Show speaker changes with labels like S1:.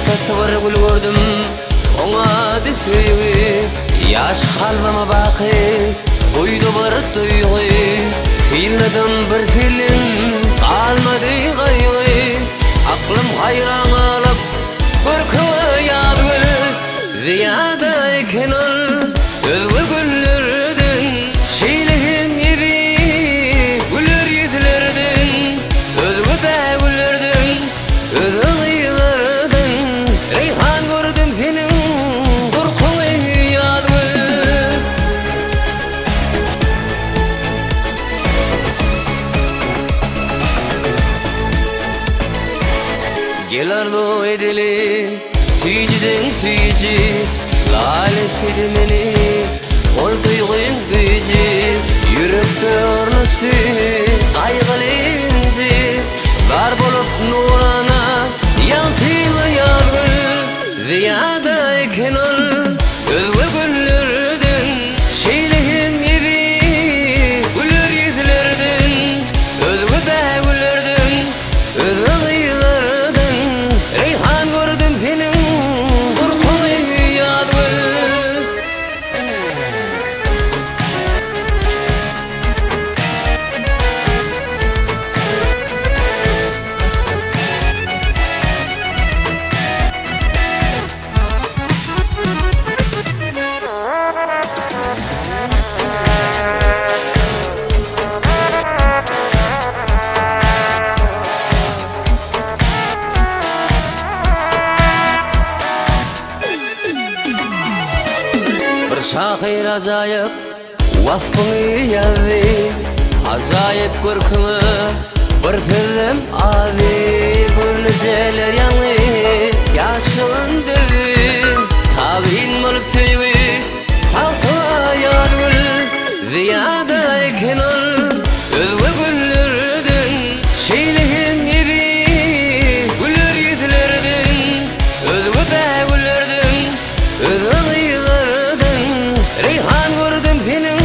S1: tasavvur gül gördüm ona düşüyü yaş kalbama bakı uydu bir duygu filmden bir film kalmadı gayrı aklım hayran alıp korkuyor yağdı ziyade kenal özgür güllerden şeylihim gibi güller yüzlerden özgür de güllerden özgür yıllardan reyhan gördüm senin korkuyor yağdı gelardo edeli Süyücüden süyücü lalet edimeni ol duyğun gücü yürekte ornası kaygılı inci var bulup nurana yaltıyla yargı ziyade eken ol özgür güllerden şeylihim gibi güller yüzlerden özgür de güllerden özgür yıllardan reyhan gördüm senin Şahir acayip vasfını yazdı acayip korkunu bir film aldı gülceler yanı yaşın dövü tabi'in olup süyü tahta yargül ziyade eken ol özgür güllerden şeylihim gibi güller yüzlerden özgür de güllerden özgür yıllardan reyhan gördüm senin